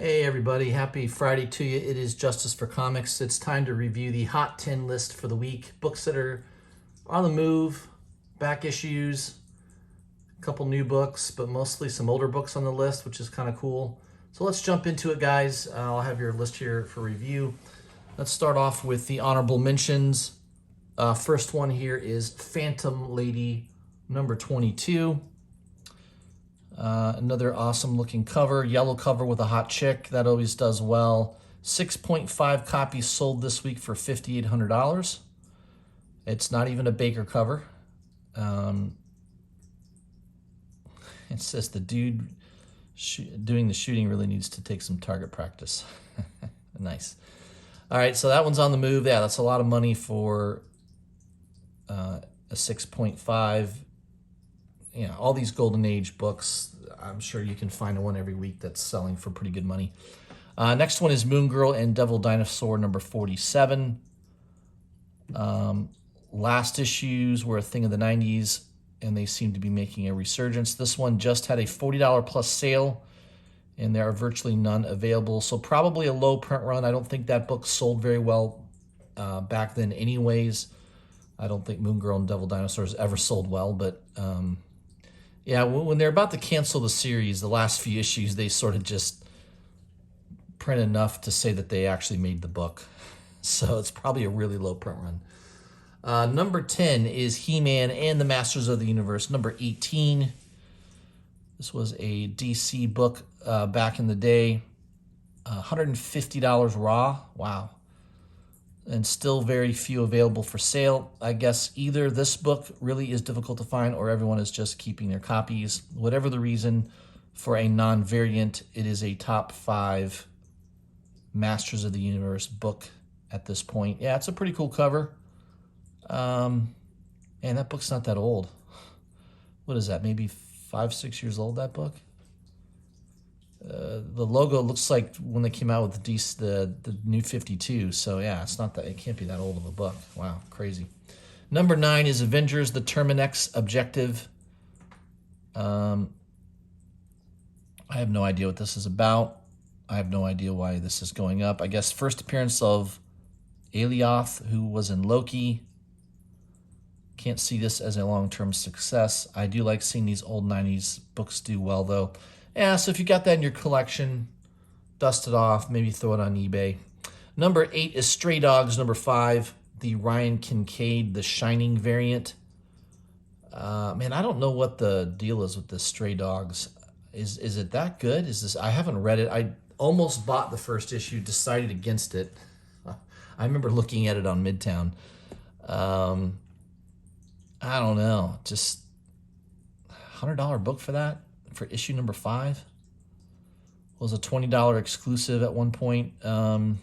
Hey everybody, happy Friday to you. It is Justice for Comics. It's time to review the Hot 10 list for the week. Books that are on the move, back issues, a couple new books, but mostly some older books on the list, which is kind of cool. So let's jump into it, guys. I'll have your list here for review. Let's start off with the honorable mentions. First one here is Phantom Lady number 22. Another awesome looking cover, yellow cover with a hot chick. That always does well. 6.5 copies sold this week for $5,800. It's not even a Baker cover. It says the dude doing the shooting really needs to take some target practice. Nice. All right, so that one's on the move. Yeah, that's a lot of money for a 6.5. Yeah, all these Golden Age books, I'm sure you can find one every week that's selling for pretty good money. Next one is Moon Girl and Devil Dinosaur number 47. Last issues were a thing of the 90s, and they seem to be making a resurgence. This one just had a $40 plus sale, and there are virtually none available. So probably a low print run. I don't think that book sold very well back then anyways. I don't think Moon Girl and Devil Dinosaurs ever sold well, but yeah, when they're about to cancel the series, the last few issues, they sort of just print enough to say that they actually made the book. So it's probably a really low print run. Number 10 is He-Man and the Masters of the Universe, number 18. This was a DC book back in the day. $150 raw. Wow. And still very few available for sale. I guess either this book really is difficult to find or everyone is just keeping their copies. Whatever the reason, for a non-variant, it is a top 5 Masters of the Universe book at this point. Yeah, it's a pretty cool cover. And that book's not that old. What is that, maybe 5-6 years old, that book? The logo looks like when they came out with the new 52. So yeah, it can't be that old of a book. Wow, crazy. Number 9 is Avengers: The Terminex Objective. I have no idea what this is about. I have no idea why this is going up. I guess first appearance of Alioth, who was in Loki. Can't see this as a long-term success. I do like seeing these old 90s books do well, though. Yeah, so if you got that in your collection, dust it off, maybe throw it on eBay. Number 8 is Stray Dogs, number 5, the Ryan Kincaid, the Shining variant. Man, I don't know what the deal is with the Stray Dogs. Is it that good? I haven't read it. I almost bought the first issue, decided against it. I remember looking at it on Midtown. I don't know, just $100 book for that? For issue number 5. Was a $20 exclusive at one point. I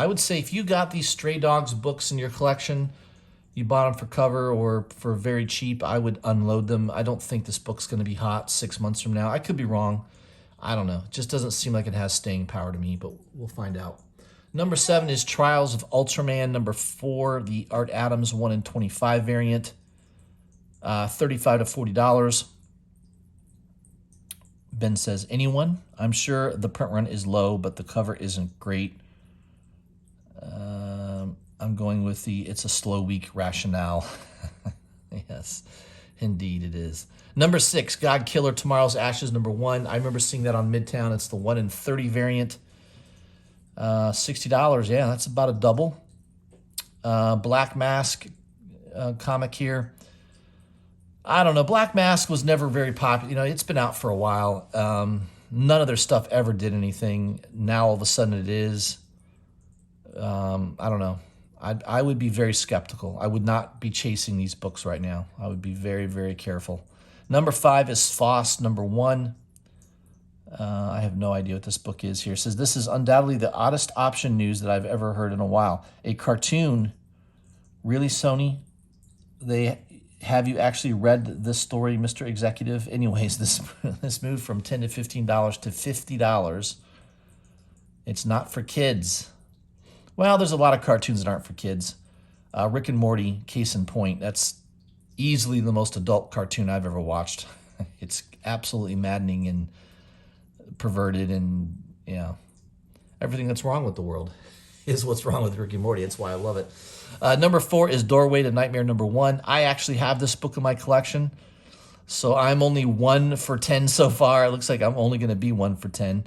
would say if you got these Stray Dogs books in your collection, you bought them for cover or for very cheap, I would unload them. I don't think this book's going to be hot 6 months from now. I could be wrong. I don't know. It just doesn't seem like it has staying power to me, but we'll find out. Number 7 is Trials of Ultraman. Number 4, the Art Adams 1 in 25 variant. $35 to $40. Ben says, anyone? I'm sure the print run is low, but the cover isn't great. I'm going with it's a slow week rationale. Yes, indeed it is. Number 6, God Killer, Tomorrow's Ashes, number 1. I remember seeing that on Midtown. It's the 1 in 30 variant. $60, yeah, that's about a double. Black Mask comic here. I don't know. Black Mask was never very popular. You know, it's been out for a while. None of their stuff ever did anything. Now all of a sudden it is. I don't know. I would be very skeptical. I would not be chasing these books right now. I would be very, very careful. Number 5 is Foss, number 1. I have no idea what this book is here. It says, this is undoubtedly the oddest option news that I've ever heard in a while. A cartoon. Really, Sony? Have you actually read this story, Mr. Executive? Anyways, this moved from $10 to $15 to $50. It's not for kids. Well, there's a lot of cartoons that aren't for kids. Rick and Morty, case in point. That's easily the most adult cartoon I've ever watched. It's absolutely maddening and perverted, and everything that's wrong with the world is what's wrong with Rick and Morty. That's why I love it. Number 4 is Doorway to Nightmare number 1. I actually have this book in my collection, so I'm only 1 for 10 so far. It looks like I'm only going to be 1 for 10.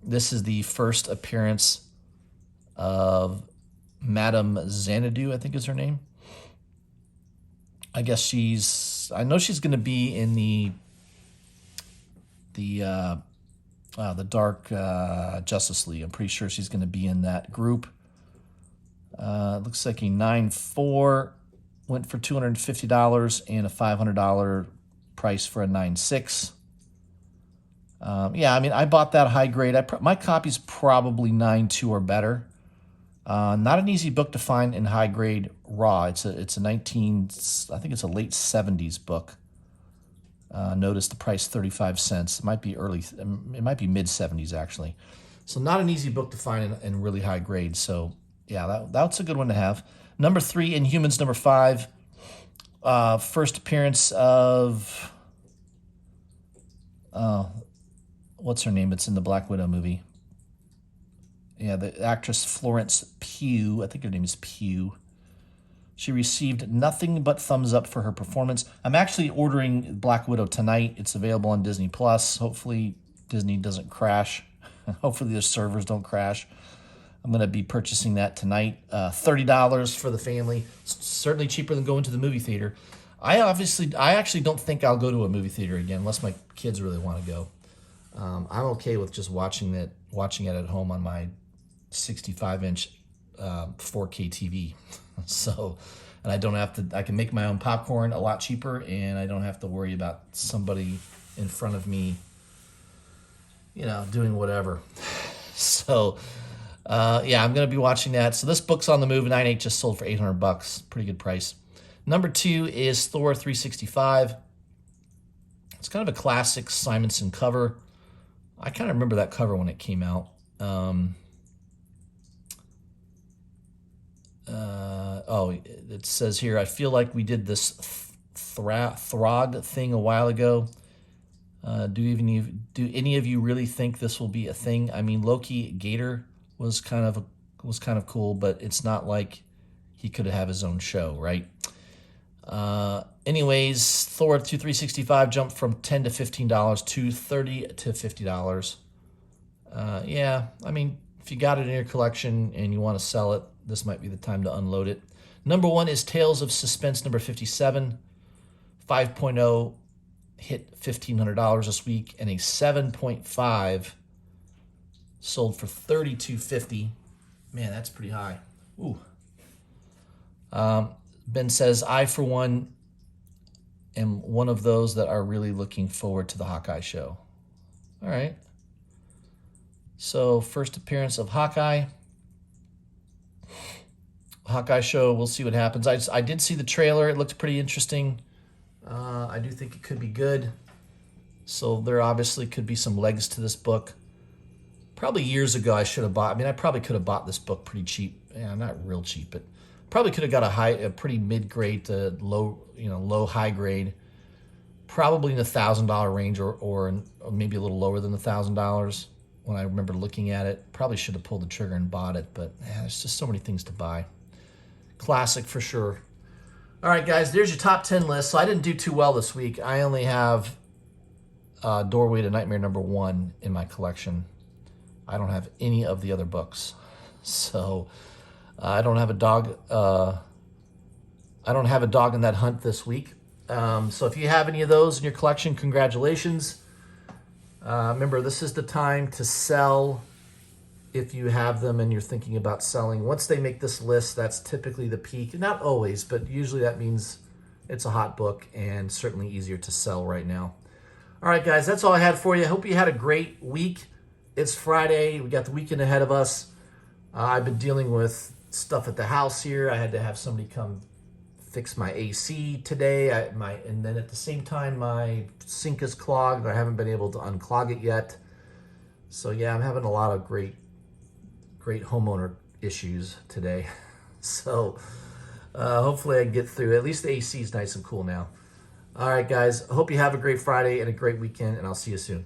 This is the first appearance of Madame Xanadu, I think is her name. I guess I know she's going to be in the Dark Justice League. I'm pretty sure she's going to be in that group. Looks like a 9.4 went for $250 and a $500 price for a 9.6. I bought that high grade. My copy's probably 9.2 or better. Not an easy book to find in high grade raw. It's a I think it's a late 70s book. Notice the price 35 cents. It might be mid 70s actually. So not an easy book to find in really high grade. So yeah, that's a good one to have. Number 3, Inhumans number 5. First appearance of what's her name? It's in the Black Widow movie. Yeah, the actress Florence Pugh. I think her name is Pugh. She received nothing but thumbs up for her performance. I'm actually ordering Black Widow tonight. It's available on Disney Plus. Hopefully Disney doesn't crash. Hopefully the servers don't crash. I'm going to be purchasing that tonight. $30 for the family. Certainly cheaper than going to the movie theater. I actually don't think I'll go to a movie theater again unless my kids really want to go. I'm okay with just watching it at home on my 65-inch 4K TV. So, and I can make my own popcorn a lot cheaper, and I don't have to worry about somebody in front of me, doing whatever. So, I'm going to be watching that. So this book's on the move. 9.8 just sold for $800. Pretty good price. Number 2 is Thor 365. It's kind of a classic Simonson cover. I kind of remember that cover when it came out. It says here, I feel like we did this Throg thing a while ago. Do any of you really think this will be a thing? I mean, Loki Gator was kind of cool, but it's not like he could have his own show, right? Anyways, Thor 365 jumped from $10 to $15 to $30 to $50. If you got it in your collection and you want to sell it, this might be the time to unload it. Number 1 is Tales of Suspense number 57. 5.0 hit $1,500 this week, and a 7.5 sold for $32.50. Man, that's pretty high. Ooh. Ben says, I, for one, am one of those that are really looking forward to the Hawkeye show. All right. So, first appearance of Hawkeye. Hawkeye show, we'll see what happens. I did see the trailer. It looked pretty interesting. I do think it could be good. So, there obviously could be some legs to this book. Probably years ago I should have bought. I probably could have bought this book pretty cheap. Yeah, not real cheap, but probably could have got a pretty mid-grade to low high grade, probably in the $1,000 range or maybe a little lower than the $1,000 when I remember looking at it. Probably should have pulled the trigger and bought it, but there's just so many things to buy. Classic for sure. All right, guys, there's your top 10 list. So I didn't do too well this week. I only have Doorway to Nightmare number 1 in my collection. I don't have any of the other books. So I don't have a dog. I don't have a dog in that hunt this week. So if you have any of those in your collection, congratulations. Remember, this is the time to sell if you have them and you're thinking about selling. Once they make this list, that's typically the peak. Not always, but usually that means it's a hot book and certainly easier to sell right now. All right, guys, that's all I had for you. I hope you had a great week. It's Friday. We got the weekend ahead of us. I've been dealing with stuff at the house here. I had to have somebody come fix my AC today. And then at the same time, my sink is clogged. I haven't been able to unclog it yet. So yeah, I'm having a lot of great homeowner issues today. So hopefully I can get through. At least the AC is nice and cool now. All right, guys. I hope you have a great Friday and a great weekend, and I'll see you soon.